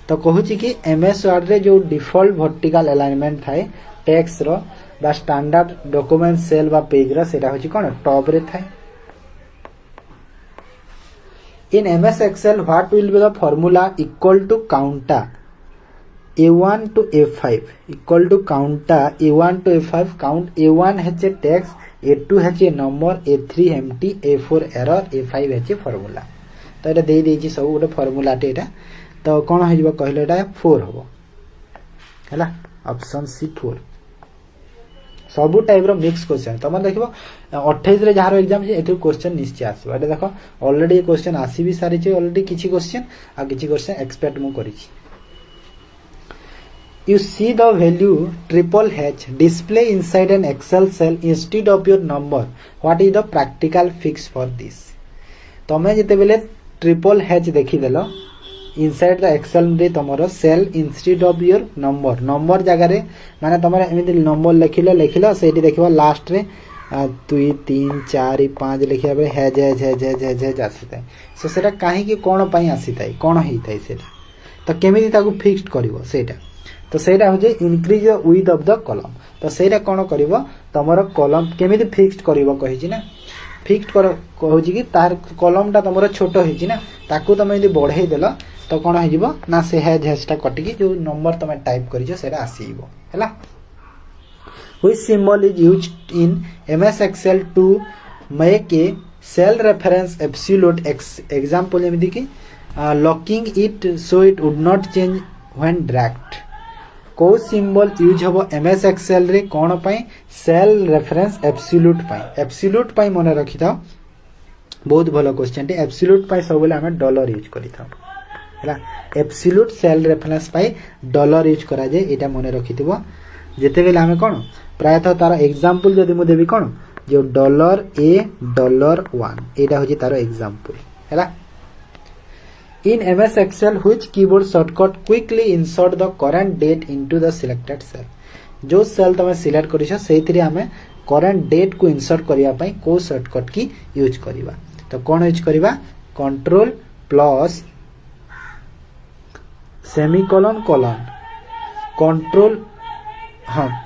तो कहूची कि एमएस वर्ड रे जो डिफॉल्ट वर्टिकल अलाइनमेंट थाए टेक्स्ट रो बा स्टैंडर्ड डॉक्यूमेंट सेल बा पेज रो सेटा होची कोन टॉप रे थाए in MS Excel what will be the formula equal to counter A1 to A5 equal to counter A1 to A5 count A1 has a text, A2 has a number, A3 empty, A4 error, A5 has a formula तो एटा दे देछि सब गोटे formula टे एटा तो कोन होइबो कहले एटा 4 हबो हैला option सी 4 सब टाइप रो मिक्स क्वेश्चन तमन देखिबो 28 रे जहार एग्जाम जे एतु क्वेश्चन निश्चय आसीबो एटा देखो ऑलरेडी क्वेश्चन आसी भी सारी छै ऑलरेडी किछि क्वेश्चन आ किछि क्वेश्चन एक्सपेक्ट मु करि छी You see the value triple H display inside an Excel cell instead of your number. What is the practical fix for this? तमे जते बेले ट्रिपल H देखि देलो इनसाइड द एक्सेल रे तमरो cell instead of your number जगह रे माने तमरो एमिति नंबर लेखिलो सेठी देखिबो लास्ट रे 2 3 4 5 लिखिया बे हे आसीताय सो सेटा काहे कि कोन पई आसीताय कोन हेइताय सेटा तो केमिति ताकू फिक्स्ड करिवो सेटा तो सेटा हो जे increase the width of the column तो सेटा कोन करिवो तमरो कॉलम केमिति फिक्स्ड करिवो कहि छि ना फिक्स्ड कर कहू छि कि तार कॉलम ता तमरो छोटो हि छि ना ताकू तमे यदि बढ़ाई देलो तो कोन हो जिवो ना से हेजटा कटि कि जो नंबर तमे टाइप करिजो सेटा आसीबो हैला which symbol is used in MS Excel to make a cell reference absolute example एमिति कि locking it so it would not change when dragged को सिंबल यूज हबो एमएस एक्सेल रे कोन पई सेल रेफरेंस एब्सोल्यूट पई मने रखि था बहुत भलो क्वेश्चन टे एब्सोल्यूट पई सब बेले हमें डॉलर यूज करि था हैला एब्सोल्यूट सेल रेफरेंस पई डॉलर यूज करा जे एटा मने रखिथिबो जेते बेले हमें कोन प्रायतः तार एग्जांपल जदी मु देबी कोन जो $1 एटा होजी तार एग्जांपल हैला In MS Excel, which keyboard shortcut quickly insert the current date into the selected cell? जो सेल तमे सिलेक्ट करिसो सेथिरे हमें करंट डेट को इंसर्ट करिया पई को शॉर्टकट की यूज करिवा तो कोन यूज करिवा control plus semicolon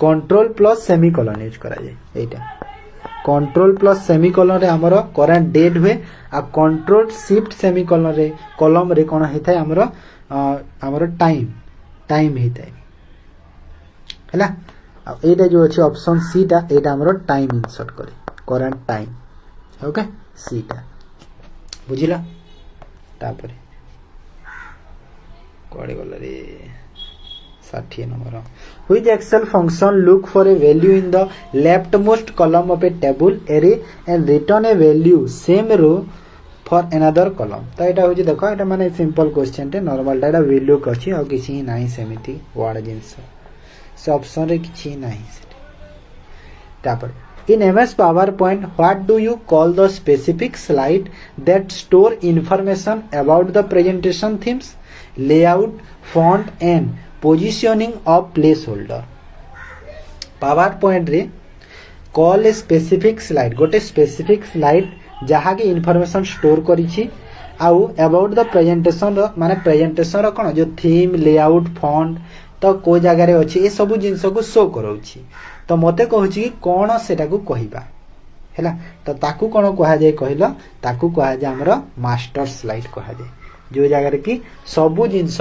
control plus semicolon use करा जाय एटा कंट्रोल प्लस सेमीकोलन रे हमरो करंट डेट हुए आ कंट्रोल शिफ्ट सेमीकोलन रे कॉलम रे कोन हेथाय हमरो टाइम हेथाय हैला एटा जो अछि ऑप्शन सी टा एटा हमरो टाइम इंसर्ट करे करंट टाइम ओके सी टा बुझिला तापर कोडे गला रे 60 number which excel function look for a value in the leftmost column of a table array and return a value same row for another column तो एटा होजी देखो एटा माने सिंपल क्वेश्चन टे नॉर्मल डाटा वैल्यू कछि आ किछि नाही सेमिति वर्ड जिंस से option रे किछि नाही तापर in MS PowerPoint what do you call the specific slide that store information about the presentation themes layout font and positioning of placeholder PowerPoint रे call a specific slide गोटे specific slide जहा के information store करिछि आउ about the presentation रो माने presentation रो कोन जो theme layout font तो को जगह रे अछि ए सब जिंस को शो करोछि तो मते कहूछि कि कोन सेटा को कहिबा हैला तो ताकू कोन कहा जाय कहिलो ताकू कहा जाय हमरो मास्टर स्लाइड कहा जाय जो जगह रे कि सब जिंस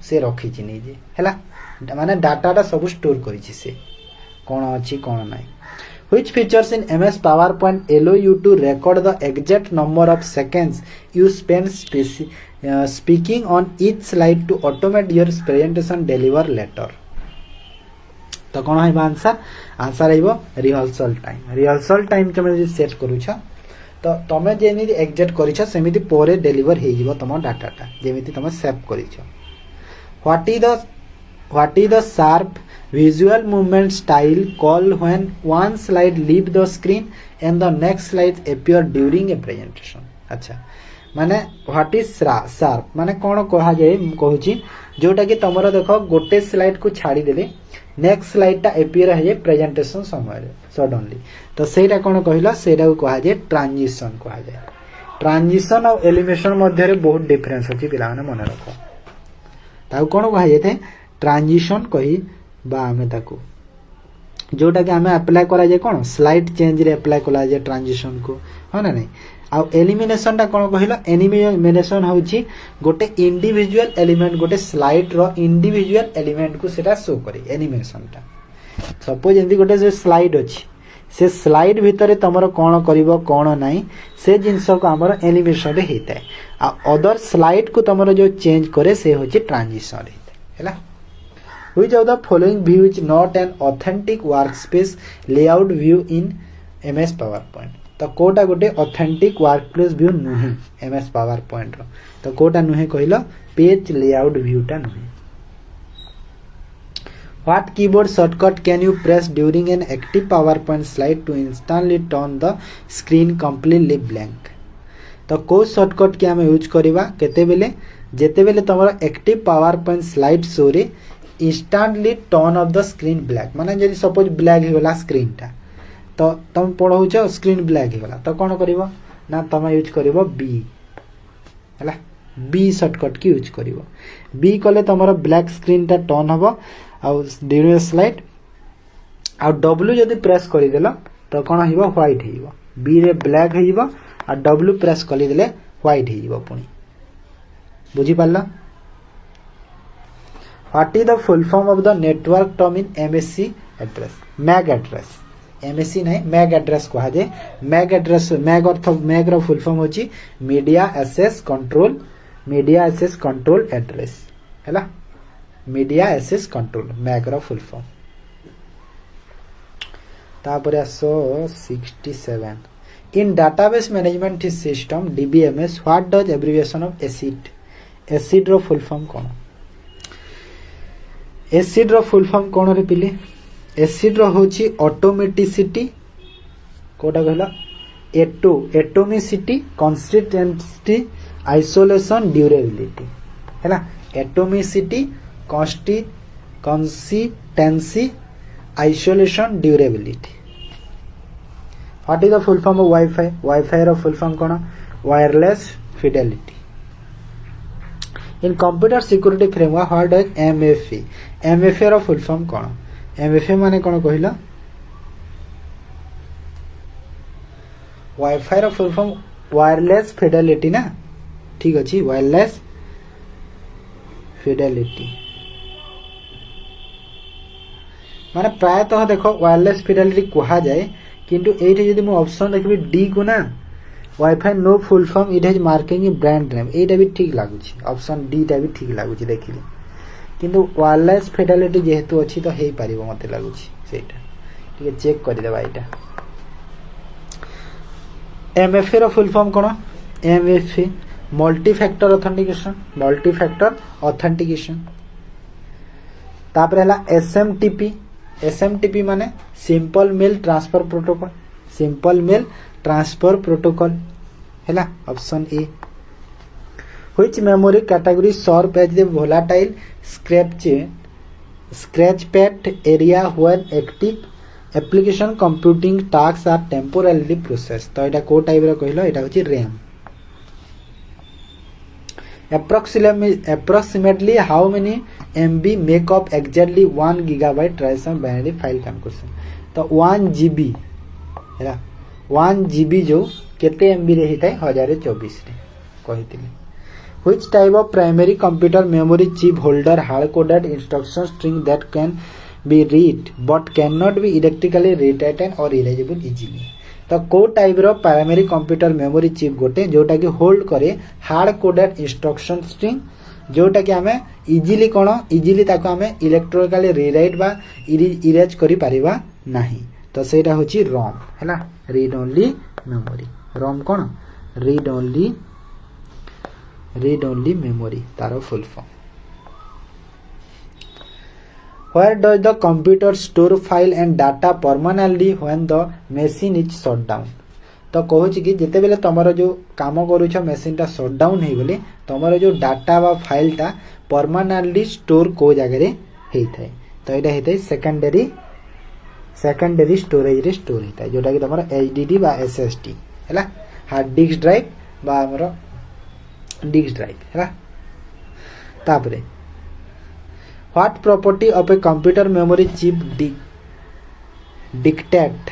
से रखि छि नै जे हैला माने डाटाटा सब स्टोर करिछि से कोन अछि कोन नै which features in MS PowerPoint allow you to record the exact number of seconds you spend speaking on each slide to automate your presentation deliver later तो कोन है आंसर आइबो रिहर्सल टाइम तमे सेट करूछ तो तमे jenny exact करिछ सेमिति पोरे deliver हे जिवो तम डाटाटा जेमिति तमे सेव करिछ what is the sharp visual movement style called when one slide leave the screen and the next slide appear during a presentation. अच्छा माने व्हाट इज शार्प माने कौन कहा जाए कहूँ जोटा कि तुम देख गोटे स्लाइड को छाड़ी देले नेक्स्ट स्लाइड टा एपियर है प्रेजेंटेशन समय सडनली तो सेटा कौन कहला सेटा को कहा जाए ट्रांजिशन कहा जाए ट्रांजिशन और एलिमिनेशन मध्य रे बहुत डिफरेंस अछि पिला माने मन रख ताऊ कौन कहा जाए ट्रांजिशन कही बा आमे ताको जोटा कि आमे अप्लाई करा जाए कौन स्लाइड चेंज रे अप्लाई करा जाए ट्रांजिशन को है ना नहीं आ एलिमिनेशन टा कौन कहला एलिमिनेशन होची गोटे इंडिविजुअल एलिमेंट गोटे स्लाइड रो इंडिविजुअल एलिमेंट को सेटा शो करे एनिमेशन टा सपोज एंदी गोटे जो स्लाइड अछि से स्लाइड भितर तमरो कौन करिवो कौन नाही से जिंस को हमर एनिमेशन रे हेता है आ अदर स्लाइड को तमरो जो चेंज करे से होची ट्रांजिशन रे हैला which of the following view is not an authentic workspace layout view in MS power point तो कोटा गोटे ऑथेंटिक वर्कप्लेस व्यू नुहे एमएस पावर पॉइंट रो तो कोटा नुहे कहला पेज लेआउट व्यू टा नुहे What keyboard shortcut can you press during an active PowerPoint slide to instantly turn the screen completely blank? तो को शॉर्टकट के हमें यूज करवा केते बेले जेते बेले तमरो एक्टिव PowerPoint स्लाइड शो रे instantly turn off the screen black माने जदी सपोज ब्लैक हे वाला स्क्रीन टा तो तुम पढ़ौछ स्क्रीन ब्लैक हे वाला तो कोन करबो ना तुम यूज करबो बी हैला बी शॉर्टकट की यूज करबो बी कले तमरो ब्लैक स्क्रीन टा टर्न हबो आउ ड्यूरिंग स्लाइड आउ डब्ल्यू जदी प्रेस करि देला तो कोन हिबो व्हाइट हिबो बी रे ब्लैक हिबो आ डब्ल्यू प्रेस करि देले व्हाइट हिबो पुनी बुझी पाला what is the full form of the network term in MSC address MAC address MSC नहीं मैक एड्रेस कहा जाए मैक एड्रेस मैक अर्थ मैक रो फुल फॉर्म होची मीडिया एक्सेस कंट्रोल एड्रेस हैला मीडिया एक्सेस कंट्रोल मैक रो full form तापर आसो 67 in database management system DBMS what does abbreviation of ACID रो फुल फॉर्म कोन एसिड रो फुल फॉर्म कोन रे पिले एसिड रो होची ऑटोमेटिसिटी कोटा कहला एटोमिसिटी कंसिस्टेंसी आइसोलेशन ड्यूरेबिलिटी हैला atomicity consistency isolation durability what is the full form of WiFi रो फुल फॉर्म कोन wireless fidelity in computer security framework what does MFA रो फुल फॉर्म कोन एमएफए माने कोन कहिला वाईफाई रो फुल फॉर्म वायरलेस फिडेलिटी ना ठीक अछि वायरलेस फिडेलिटी माने प्रायतः देखो वायरलेस फिडेलिटी कहा जाए किंतु एठी यदि मु ऑप्शन देखबी डी को ना wifi no full form it has marking in brand name एटा भी ठीक लागु छी ऑप्शन डी टा भी ठीक लागु छी देखिले किंतु वायरलेस फिडेलिटी जेहेतु अछि तो हेई परिबो मते लागु छी सेटा ठीक है चेक करि देबा एटा एमएफए रो फुल फॉर्म कोन एमएफए मल्टी फैक्टर ऑथेंटिकेशन तापर हला एसएमटीपी माने सिंपल मेल ट्रांसफर प्रोटोकॉल हैला option A which memory category serve as the volatile scratch pad area when active application computing task are temporally process तो एटा को type रो कहलो एटा होची RAM approximately how many MB make up exactly 1 gigabyte traditional binary file conversion तो 1 GB हैला 1 GB जो केते MB रे हिताय 1024 रे कहितिले which type of primary computer memory chip holder hard coded instruction string that can be read but cannot be electrically rewritten or erasable easily तो को type रो primary computer memory chip गोटे जोटा कि होल्ड करे hard coded instruction string जोटा कि हमें easily ताको हमें इलेक्ट्रिकली रीराइट बा इरेज करि परिबा नाही तो सेटा होची रोम हैला read only memory Rome cone read only memory taro full form Where does the computer store file and data permanently when the machine is shut down? तो कहूँ कि जिते बेले तुम जो काम करुछ मेसीन टा शट डाउन हो गले तुम जो डाटा व फाइलटा परमानेंटली स्टोर को जगह होता है तो यहाँ होता है सेकेंडरी स्टोरेज रे स्टोर होता है जोटा कि तुम एचडीडी बा एसएसडी है हार्ड डिस्क ड्राइव बा आमर डिस्क ड्राइव है तापरे What property of a computer memory chip dictate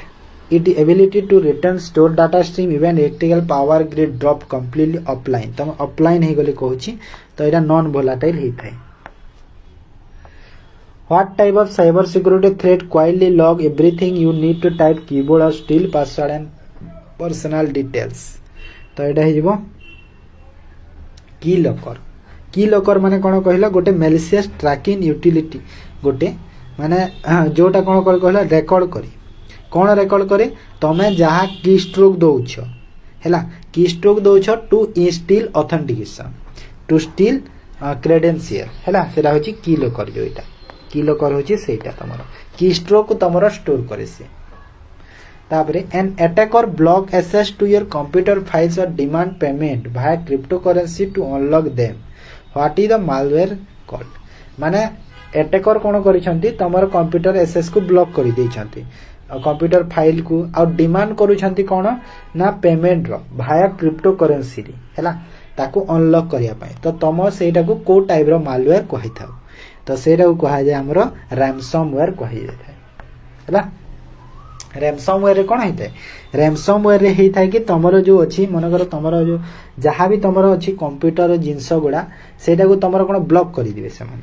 its ability to return stored data stream even electrical power grid drop completely offline? तो offline है गले कहूची तो इटा non volatile होता है. What type of cyber security threat quietly log everything you need to type keyboard or steal password and personal details? तो इटा है जीवो की लॉकर माने कौन कहला गोटे मेलिशियस ट्रैकिंग यूटिलिटी गोटे माने जोटा कौन कहला रेकॉर्ड करी कौन रेकॉर्ड करे तमे जहाँ की स्ट्रोक दौछ हैला की स्ट्रोक दौछ to instil authentication to steal credential हैला सेटा होची की लॉकर जोइटा की लॉकर होची सेटा तमरो की स्ट्रोक को तमरो स्टोर करे से तापरे an attacker block access to your computer files or demand payment via cryptocurrency to unlock them What is the malware called? माने अटैकर कौन करिसंती तमर कंप्यूटर एसएस को ब्लॉक करि देइछंती कंप्यूटर फाइल को आ डिमांड करूछंती कौन ना पेमेंट रो भाया क्रिप्टो करेंसी रे हैला ताको अनलॉक करिया पय तो तम सेटा को को टाइप रो मालवेयर कहै थाउ तो सेटा को कहा जाय हमरो रैनसमवेयर कहै जाय हैला रैनसमवेयर रे कोन हेतै रैनसमवेयर रे हेथाय कि तमरो जो अछि मनकर तमरो जो जहाँ भी तमरो अछि कंप्यूटर जिंस गुडा सेटा को तमरो कोन ब्लॉक करि दिबे से माने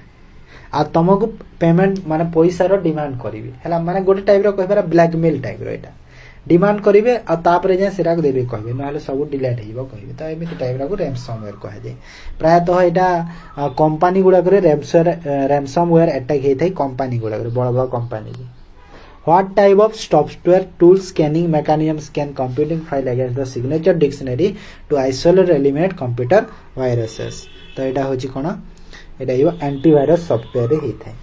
आ तमको पेमेंट माने पैसा रो डिमांड करिवे हैला माने गोटे टाइप रो कहबरा ब्लैकमेल टाइप रो एटा डिमांड करिवे आ तापरे जे सेरा को देबे कहबे नहले सब डिलीट हेइबो कहबे त एमिति टाइप रो रैनसमवेयर कहा जाय प्राय तो एटा कंपनी गुडा करे रैनसमवेयर अटैक हेथाय कंपनी गुडा करे बड़ बड़ company What type of software tool scanning mechanisms can computing file against the signature dictionary to isolate eliminate computer viruses? तो एटा होची कोन एटा यो एंटीवायरस सॉफ्टवेयर रे हेथाय.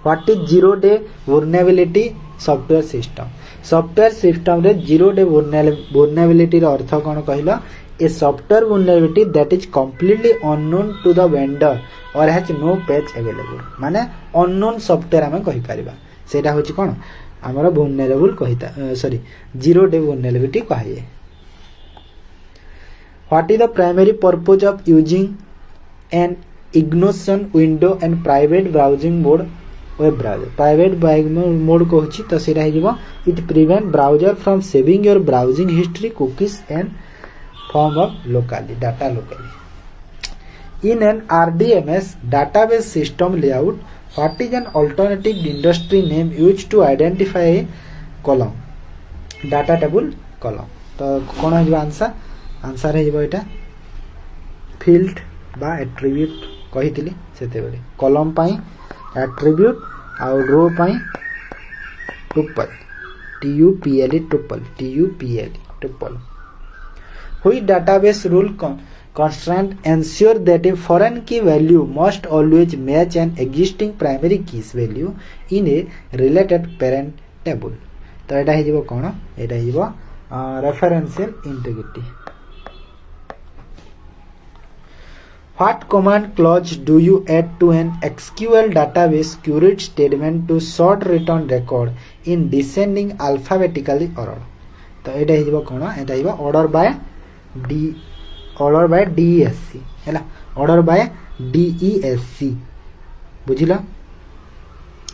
What is zero day vulnerability software system? Software system रे zero day vulnerability रो अर्थ कोन कहला a software vulnerability that is completely unknown to the vendor or has no patch available. माने unknown software हम कहि परिबा सेटा होची कोन हमर vulnerable कहिता सॉरी zero day vulnerability कहाये. What is the primary purpose of using an ignition window and private browsing mode web browser? Private browsing mode कहछि तो सेटा हेजिबो it prevent browser from saving your browsing history cookies and form of locally data locally. In an RDMS database system layout, what is an alternative industry name used to identify a column? Data table column. तो कौन है answer है एटा field बा attribute कहितली सेते बेले column पाई attribute आ रो पाई tuple tuple Which database rule constraint ensure that a foreign key value must always match an existing primary keys value in a related parent table? तो एटा हे जिवो कोन एटा हे जिवो referential integrity. What command clause do you add to an SQL database query statement to sort return record in descending alphabetically order? तो एटा हे जिवो कोन एटा हे order by DESC हैला order by DESC बुझिला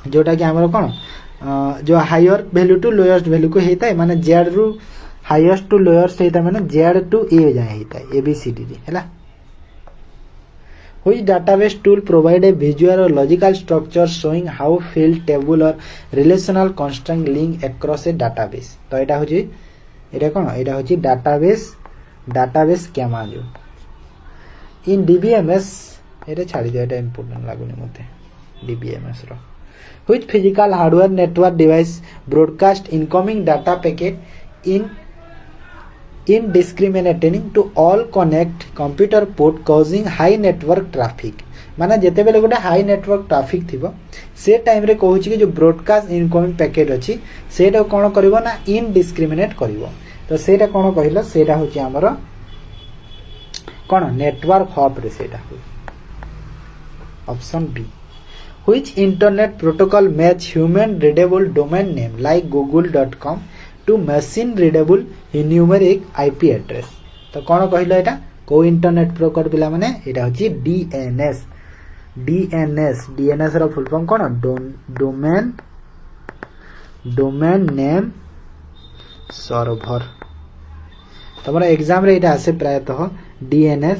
जोटा कि हमर कोन जो higher value to lowest value को हेता है माने z रु हाईएस्ट टू लोएस्ट हेता माने z टू a जाय हेता है ABCD हैला. Which database tool provide a visual or logical structure showing how field table or relational constraint link across a database? तो एटा होची एटा कोन एटा होची database स्कीमा जो इन DBMS एटा छाडी दे एटा इंपोर्टेंट लागुनी मते DBMS row. Which physical hardware network device broadcast incoming data packet indiscriminately to all connect computer port causing high network traffic माने जेते बेले गोटे हाई नेटवर्क ट्रैफिक थिबो से टाइम रे कहूँ कि जो ब्रॉडकास्ट इनकमिंग पैकेट अच्छी सेटा कौन करिवो ना इनडिस्क्रिमिनेट करिवो। तो सेटा कौन कहला सेटा होची हमर कौन नेटवर्क हॉप रे सेटा option B. Which internet protocol match human readable domain name like google.com to machine readable numeric IP address? तो कौन कहला एटा को इंटरनेट प्रोटोकॉल पिला माने एटा होची DNS। DNS रो फुल फॉर्म कौन डोमेन नेम सर्वर। तमरा एग्जाम रे एटा आसे प्रायतः DNS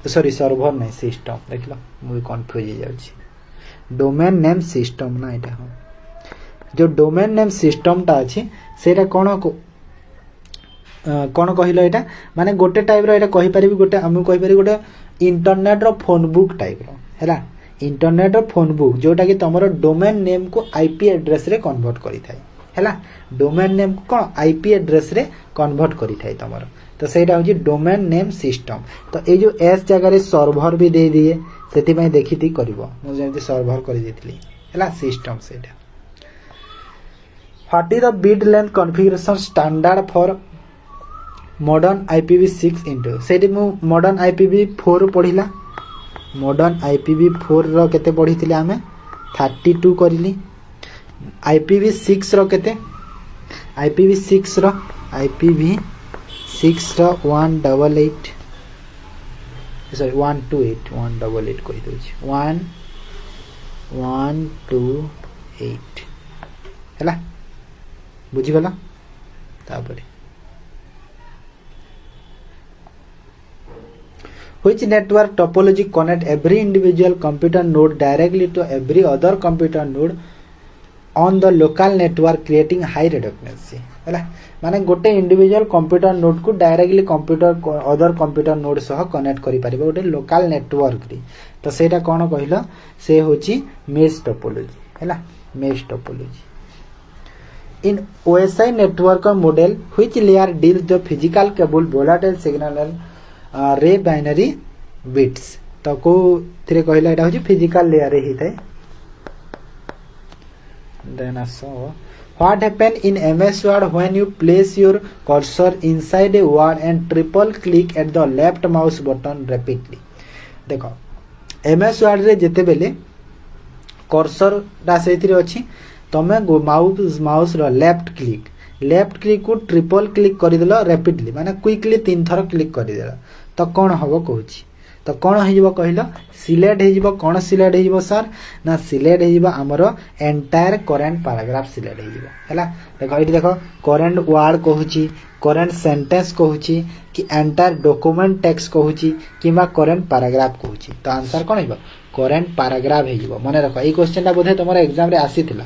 सॉरी सर्वर नहीं सिस्टम देखलो मु कंफ्यूज हो जाउची डोमेन नेम सिस्टम ना एटा हो जो डोमेन नेम सिस्टम ता अछि सेटा कोन कहिलो एटा माने गोटे टाइप रो एटा कहि परिबी गोटे हम कहि परिबी गोटे इंटरनेट रो फोन बुक टाइप रो हैला इंटरनेट रो फोन बुक जोटा कि तमरो डोमेन नेम को आईपी एड्रेस रे कन्वर्ट करि थाई हैला डोमेन नेम को कोन आईपी एड्रेस रे कन्वर्ट करि थाई तमरो। तो सेटा होची डोमेन नेम सिस्टम। तो ए जो एस जगह रे सर्वर भी दे दिए सेति पई देखिति करबो मु जेंति सर्वर करि देथिली हैला सिस्टम सेटा। What is the bit length configuration standard for modern IPv6 into सेति मु मॉडर्न IPv4 पढिला मॉडर्न IPv4 रो केते पढिथिले हमें 32 करली IPv6 रो केते IPv6 रो 188 सॉरी 128 कहि दोछि 1128 हैला बुझि गला। तापरे which network topology connect every individual computer node directly to every other computer node on the local network creating high redundancy हैला माने गोटे इंडिविजुअल कंप्यूटर नोड को directly computer other computer node सह कनेक्ट करि परिबो गोटे लोकल नेटवर्क रे। तो सेटा कोन कहिलो से होची मेश टोपोलॉजी हैला mesh topology. In OSI network model which layer deals the physical cable volatile signal रे बाइनरी बिट्स। तो को थिरे कहला एटा होची फिजिकल लेयर रे ही थाए। देन आसो what happen in MS Word when you place your cursor inside a word and triple click at the left mouse button repeatedly। देखो MS Word रे जेते बेले कर्सर दा सेथिरे अछि तमे माउस रो लेफ्ट क्लिक को ट्रिपल क्लिक करि देलो रैपिडली माने क्विकली 3 थर क्लिक करि देलो तो कौन हबो कहूची तो कौन हो कहल सिलेक्ट हो कौन सिलेक्ट हो सर ना सिलेक्ट हो आमर एंटायर करेंट पैराग्राफ सिलेक्ट होगा देखो ये देखो करेंट वर्ड कहूची करेंट सेंटेंस कहूची कि एंटायर डॉक्यूमेंट टेक्स्ट कहूची किबा करेंट पैराग्राफ कहूची। तो आंसर कौन हो करेंट पैराग्राफ हो मन रख ये क्वेश्चन बोधे तुम एग्जाम रे आसीथिला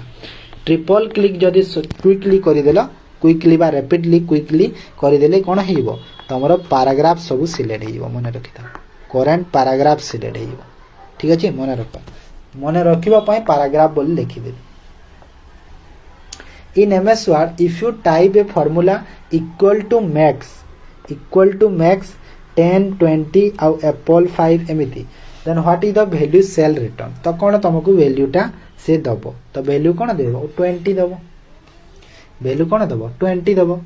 ट्रिपल क्लिक जदि क्विकली करदेल क्विकली बा रैपिडली क्विकली करदेले कौन हो तुम पैराग्राफ सब सिलेक्ट हो मन रखी था करेंट पैराग्राफ सिलेक्ट हो ठीक अच्छे मन रख मन रखा पैराग्राफ बोली लिखिदे। इन MS Word if you type a formula equal to max 10 20 और apple 5 एमिति then what is the value shall return। तो कौन तुमको वैल्यू टा से दबो तो वैल्यू कौन देबो 20 दबो वैल्यू कौन दबो 20 दबो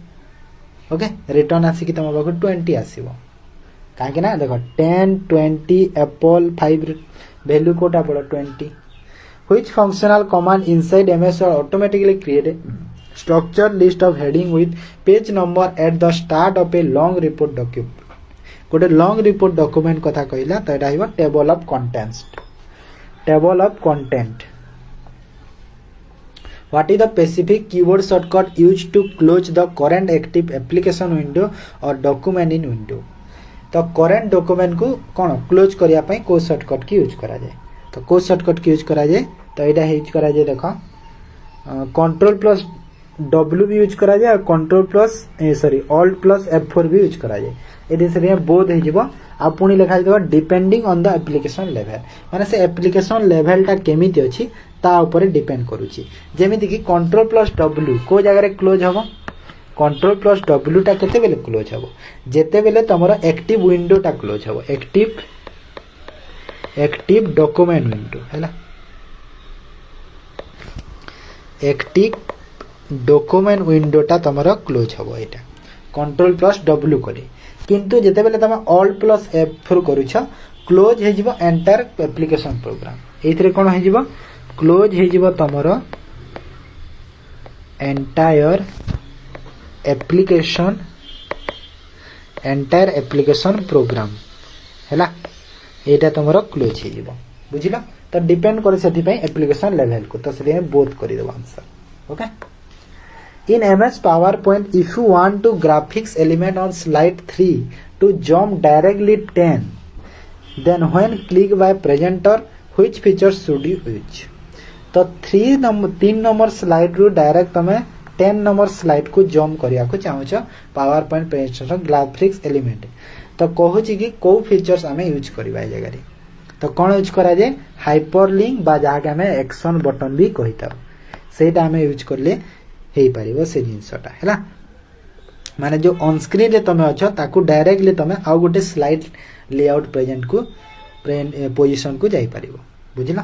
ओके रिटर्न आसी कि तुम पाखु 20 आसीबो काहे ना देखो 10 20 एप्पल 5 वैल्यू कोटा पड़ो 20। which functional command inside MS Word automatically create a structured list of heading with page number at the start of a long report document गोटे लॉन्ग रिपोर्ट डॉक्यूमेंट कथा कहला तो एटा हिबो table of content. What is the specific keyboard shortcut used to close the current active application window or document in window। तो current document को कौन close करिया पई को शॉर्टकट की यूज करा जाए तो को शॉर्टकट की यूज करा जाए तो एटा यूज करा जाए देखो कंट्रोल प्लस W भी यूज करा जाए और control plus sorry alt plus F4 भी यूज करा जाए एडी से बोध हो जिवो आ पुनी लिखा जाय depending on the application level माने से एप्लिकेशन लेवल टा केमिति अछि ता ऊपर डिपेंड करूची जेमिति कि कंट्रोल प्लस W को जगह रे क्लोज हबो कंट्रोल प्लस W टा केते बेले क्लोज हबो जेते बेले तमरो एक्टिव विंडो टा क्लोज हबो एक्टिव डॉक्यूमेंट विंडो हैला एक्टिव डॉक्यूमेंट विंडोटा तुमर क्लोज हम यहाँ कंट्रोल प्लस डब्ल्यू करे किंतु जिते बेले तुम ऑल प्लस F4 करूछ क्लोज हे जिवो एंटायर एप्लिकेशन प्रोग्राम एथिरे कोन हे जिवो क्लोज हे जिवो तुमर एंटायर एप्लिकेशन प्रोग्राम हैला एटा तुमर क्लोज हे जिवो बुझिला तो डिपेंड करे सेति पय एप्लिकेशन लेवल को तो से बोथ करि देबो answer okay In MS PowerPoint, if you want to graphics element on slide 3 to jump directly 10, then when click by presenter, which features should you use? तो 3 नंबर स्लाइड रु direct तमे 10 number slide को jump करिया को चाहूछ PowerPoint presentation graphics element तो कहूँ कि को फीचर्स आमे यूज करबा जगह रे तो कौन यूज करा जाए हाइपरलिंक बा जहाँ आमे एक्शन बटन भी कहिता सेटा आमे यूज करले हे पारिबो से जिंसटा हैला माने जो ऑन स्क्रीन रे तमे अछ ताकू डायरेक्टली तमे आ गोटे स्लाइड लेआउट प्रेजेंट को पोजीशन को जाई पारिबो बुझिला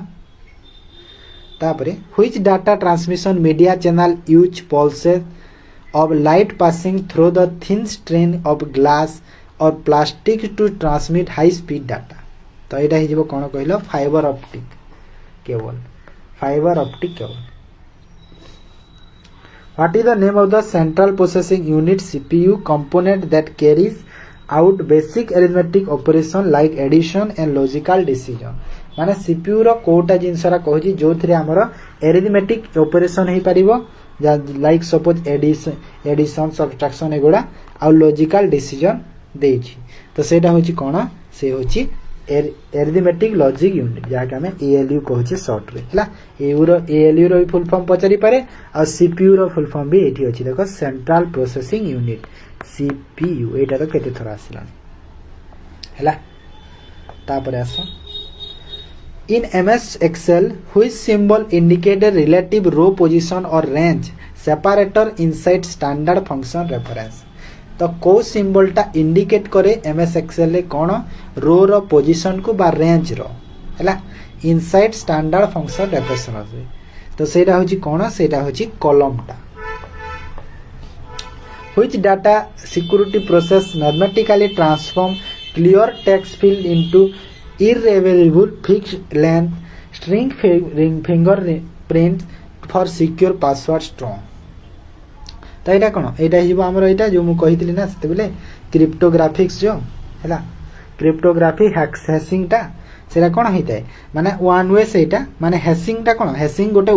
तापरे which data transmission media channel use pulses of light passing through the thin strand of glass or plastic to transmit high speed data तो एटा हे जेबो कोन कहलो fibre optic cable What is the name of the central processing unit CPU component that carries out basic arithmetic operation like addition and logical decision? माने CPU रो कोटा जिनसरा कहूची जो थरे हमर arithmetic operation हे परिबो लाइक सपोज एडिशन सब्ट्रैक्शन एगुडा आ logical decision देछि तो सेटा होची कोन से होची एरिथमेटिक लॉजिक यूनिट जहाँ आम ALU कहूचे सर्ट रे हला ALU रो फुल फॉर्म पचारि पारे आ CPU रो फुल फॉर्म भी एठी अछि देखो सेंट्रल प्रोसेसिंग यूनिट CPU एटा तो केते थरा आसिला हला तापरे आसो इन MS Excel which symbol indicate a relative row position or range separator inside standard function reference तो को सिंबल टा इंडिकेट करे MS Excel रे कोन रो रो पोजीशन को बा रेंज रो हैला इनसाइड स्टैंडर्ड फंक्शन रेफरेंस तो सेटा होची कोन सेटा होची कॉलम टा which data security process mathematically transform clear text field into irreversible fixed length string fingerprint for secure password strong तो यहाँ कौन यहाँ आमर यहाँ जो मुझे ना से बेले क्रिप्टोग्राफिक्स जो है क्रिप्टोग्राफी हैशिंग टा सेटा कौन होता है माने वन वे से माने हैशिंग टा कौन हैशिंग गोटे